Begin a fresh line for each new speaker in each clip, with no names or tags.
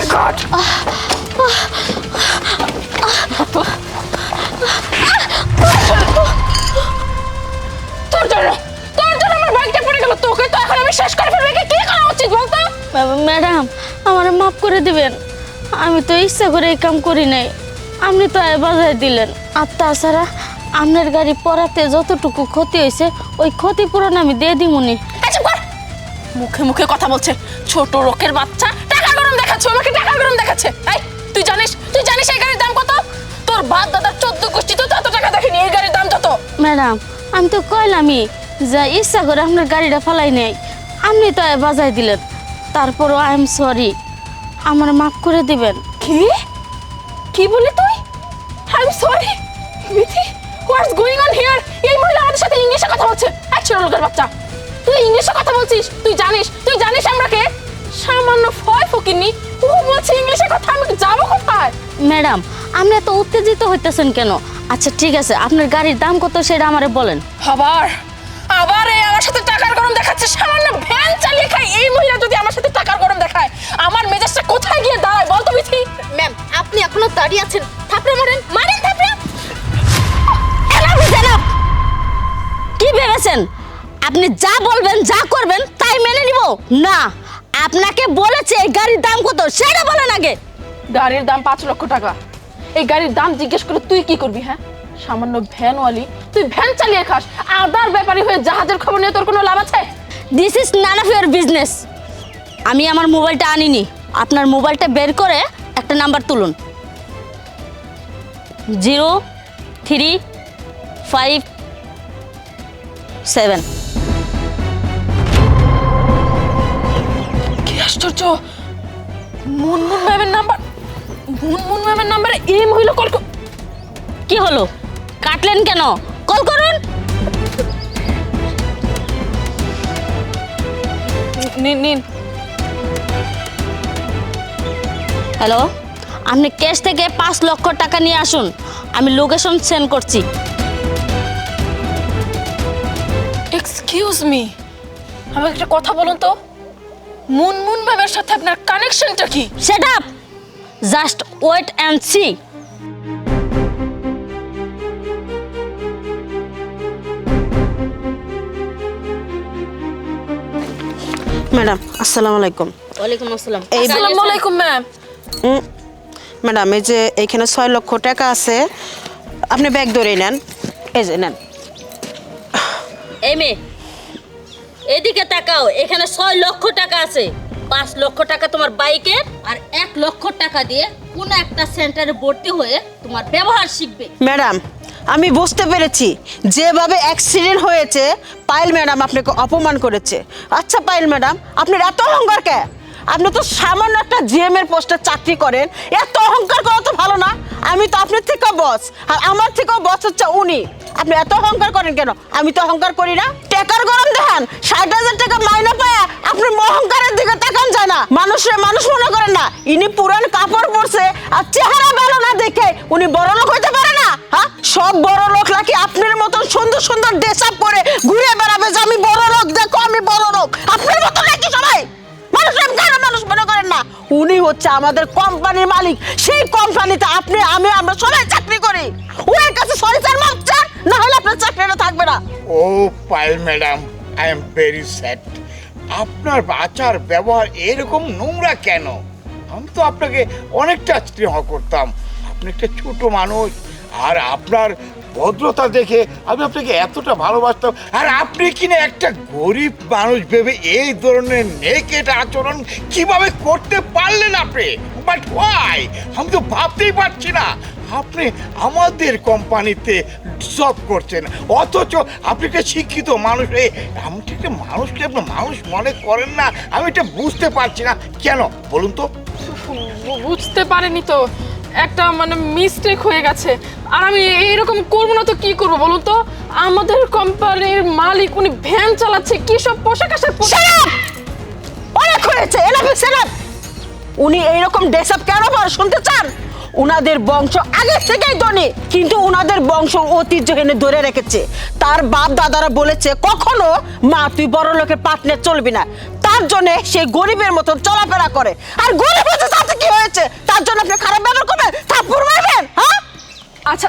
মাই god! তোর জন্য আমার বাইকটা পড়ে গেল। তোকে তো এখন আমি শেষ করে ফেলবো। কি করা উচিত বলতো?
ম্যাডাম, আমার মাফ করে দিবেন। আমি তো ইচ্ছা করে এই কাম করি নাই। আপনি তো বাজায় দিলেন। আর তাছাড়া আপনার গাড়ি পড়াতে যতটুকু ক্ষতি হয়েছে ওই ক্ষতিপূরণ আমি দিয়ে দিমুনি।
মুখে মুখে কথা বলছে ছোট লোকের বাচ্চা। টাকা গরম দেখাচ্ছে, আমাকে টাকা গরম দেখাচ্ছে। এই তুই জানিস এই গাড়ির দাম কত? তোর বাপ দাদার 14 গোষ্ঠী তো এত টাকা দেখেনি এই গাড়ির দাম যত।
ম্যাডাম, আমি তো কইলামই যা ইচ্ছা করে আপনার গাড়িটা ফেলাই নেই। আপনি তো বাজায় দিলেন। তারপরও আই এম সরি, আমার মাফ করে দিবেন।
কি বলি তুই? I am sorry? Mithi, what's going on here? এই মহিলা আমাদের সাথে ইংলিশে কথা বলছে। এক ছোট লোকের বাচ্চা, তুই ইংলিশে কথা বলছিস? তুই জানিস আমরা কে? সামান্য ফয় ফকিনি। ও বলছে ইংলিশে কথা, আমি যাবো কোথায়?
ম্যাডাম, আপনি এত উত্তেজিত হইতেছেন কেন? আচ্ছা ঠিক আছে, আপনার গাড়ির দাম কত সেটা আমারে বলেন।
আবার এই আমার সাথে টাকার গরম দেখাচ্ছে। সামান্য ভ্যান চালিয়ে খাই এই মহিলা যদি আমার সাথে টাকার গরম দেখায়, আমার মেজাজটা কোথায় গিয়ে দাঁড়ায় বলতো মিথি?
ম্যাম, আপনি এখনো দাঁড়িয়ে আছেন? থাপড়ে মারেন থাপড়ে। কি ভেবেছেন আপনি যা বলবেন যা করবেন তাই মেনে নিব? না, আপনাকে বলেছে এই গাড়ির দাম কত সেটা বলেন আগে।
গাড়ির দাম 5 লক্ষ টাকা। এই গাড়ির দাম জিজ্ঞেস করে তুই কি করবি? হ্যাঁ, সামান্য ভ্যানওয়ালি, তুই ভ্যান চালিয়ে খাস। আদার ব্যাপারী হয়ে জাহাজের খবর নিয়ে তোর কোনো লাভ আছে?
This is none of your business. আমি আমার মোবাইলটা আনিনি। আপনার মোবাইলটা বের করে একটা নাম্বার তুলুন। 0357।
কি আশ্চর্য! মুনমুন ম্যামের নাম্বারে এই মহিলা কল।
কি হলো, কাটলেন কেন? কল করুন।
নিন।
হ্যালো, আপনি ক্যাশ থেকে 5 লক্ষ টাকা নিয়ে আসুন। আমি লোকেশন সেন্ড করছি।
এক্সকিউজ মি, আমাকে একটা কথা বলুন তো, মুনমুন ম্যামের সাথে আপনার কানেকশনটা কি?
Shut up! Just wait and see.
Madam আসসালামু আলাইকুম।
ওয়ালাইকুম আসসালাম।
আসসালামু আলাইকুম ম্যাম।
ম্যাডাম, এই যে এখানে 6 লক্ষ টাকা আছে, আপনি ব্যাগ ধরে নেন। এই যে নেন।
এই মেয়ে, এদিকে তাকাও। এখানে 6 লক্ষ টাকা আছে। 5 লক্ষ টাকা তোমার বাইকে আর 1 লক্ষ টাকা দিয়ে কোন একটা সেন্টারে ভর্তি হয়ে তোমার ব্যবহার শিখবে।
ম্যাডাম, আমি বুঝতে পেরেছি যেভাবে অ্যাক্সিডেন্ট হয়েছে পায়েল ম্যাডাম আপনাকে অপমান করেছে। আচ্ছা পায়েল ম্যাডাম, আপনার এত অহংকার কে? আপনি তো সামান্য একটা জিএম এর পোস্টে চাকরি করেন, এত অহংকার করা তো ভালো না। আমি তো আপনার থেকেও বস, আর আমার থেকেও বস হচ্ছে উনি। আপনি এত অহংকার করেন কেন? আমি তো অহংকার করি না। টাকার গরম দেখান, 60,000 টাকা মাইনে পায় আপনি অহংকারের দিকে তাকান যায় না। মানুষ মনে করেন না। ইনি পুরান কাপড় পরছে আর চেহারা ভালো না দেখে উনি বড় লোক হইতে পারে না? হ্যাঁ, সব বড় লোক নাকি আপনার মতন সুন্দর সুন্দর ড্রেস আপ পরে ঘুরে বেড়াবে যে আমি বড় লোক, দেখো আমি বড় লোক। আপনার মতো নাকি সবাই? মানুষ মনে করেন না। উনি হচ্ছে আমাদের কোম্পানির মালিক। সেই কোম্পানিতে আপনি আমরা সবাই চাকরি করি। ওর কাছে সরি স্যার, মাপ চান, না হলে আপনার চাকরিটা থাকবে না।
ও Payel madam, I am very sad. আপনার আচার ব্যবহার এরকম নোংরা কেন? আমি তো আপনাকে অনেকটা স্নেহ করতাম। আপনি একটা ছোট মানুষ, আর আপনার ভদ্রতা দেখে আমি আপনাকে এতটা ভালোবাসতাম। আর আপনি কিনা একটা গরিব মানুষ ভেবে এই ধরনের নেকেট আচরণ কিভাবে করতে পারলেন আপনি? But why? আমি তো ভাবতেই পারছি না। আপনি আমাদের কোম্পানিতে জব করছেন, অথচ আপনি একটা শিক্ষিত মানুষ হয়ে এমন একটা মানুষকে আপনি মানুষ মনে করেন না। আমি এটা বুঝতে পারছি না কেন, বলুন তো।
বুঝতে পারেনি তো, একটা মিস্টেক হয়ে গেছে। আর আমি এইরকম করবো না তো কি করবো বলুন তো? আমাদের কোম্পানির মালিক, উনি ভ্যান চালাচ্ছে, কি সব পোশাক আশাক।
অনেক হয়েছে, এনাফ। উনি এইরকম ড্রেস আপ কেন পরে শুনতে চান? উনাদের বংশ আগে থেকেই ধনী, কিন্তু উনাদের বংশ ঐতিহ্যহীনে ধরে রেখেছে। তার বাপ দাদারা বলেছে কখনো মা তুই বড় লোকের পার্টনার চলবি না। তার জন্য সে গরিবের মতন চলাফেরা করে। আর গরিব হচ্ছে তাতে কি হয়েছে? হয়েছে তার জন্য আপনি খারাপ ব্যবহার করবেন, থাপ্পড় মারবেন? হ্যাঁ,
আচ্ছা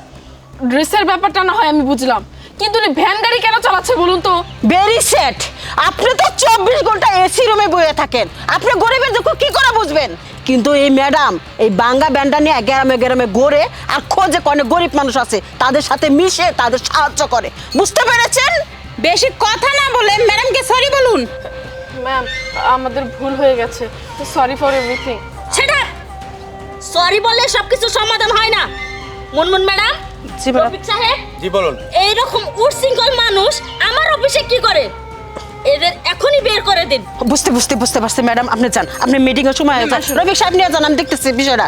ড্রেসের ব্যাপারটা না হয় আমি বুঝলাম, কিন্তু উনি ভ্যান গাড়ি কেন চালাচ্ছে বলুন তো?
Very set. আপনি তো 24 ঘন্টা এসি রুমে বসে থাকেন, আপনি গরিবের দুঃখ কি করে বুঝবেন? কিন্তু এই ম্যাডাম এই বাঙ্গা ব্যান্ডা নিয়ে গ্রামে গ্রামে ঘোরে আর খোঁজে অনেক গরিব মানুষ আছে, তাদের সাথে মিশে তাদের সাহায্য করে। বুঝতে পেরেছেন?
বেশি কথা না বলে ম্যাডামকে সরি বলুন।
ম্যাম আমাদের ভুল হয়ে গেছে, সরি ফর এভরিথিং।
সেটা সরি বললে সবকিছু সমাধান হয় না। মুনমুন ম্যাডাম,
জি ম্যাডাম।
রফিক সাহেব,
জি বলুন।
এইরকম উচ্ছৃঙ্খল মানুষ আমার অফিসে কি করে? এদের এখনই বের করে দিন।
বুঝতে পারছি ম্যাডাম, আপনি যান, আপনি মিটিং এর সময় যান, রফিক সাহেব নিয়ে যান, আমি দেখতেছি বিষয়টা।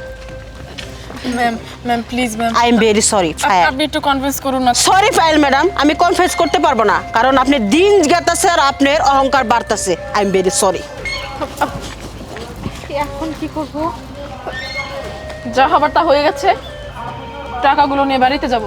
Ma'am please ma'am,
I am very sorry fire.
আপনি একটু কনভিন্স করুন না।
সরি ফাইল ম্যাডাম, আমি কনফেস করতে পারবো না, কারণ আপনি দিন গেতাছে আর আপনার অহংকার বাড়তাছে। I am very sorry.
এখন কি করব? যা হবার তা হয়ে গেছে, টাকাগুলো নিয়ে বাড়িতে যাব,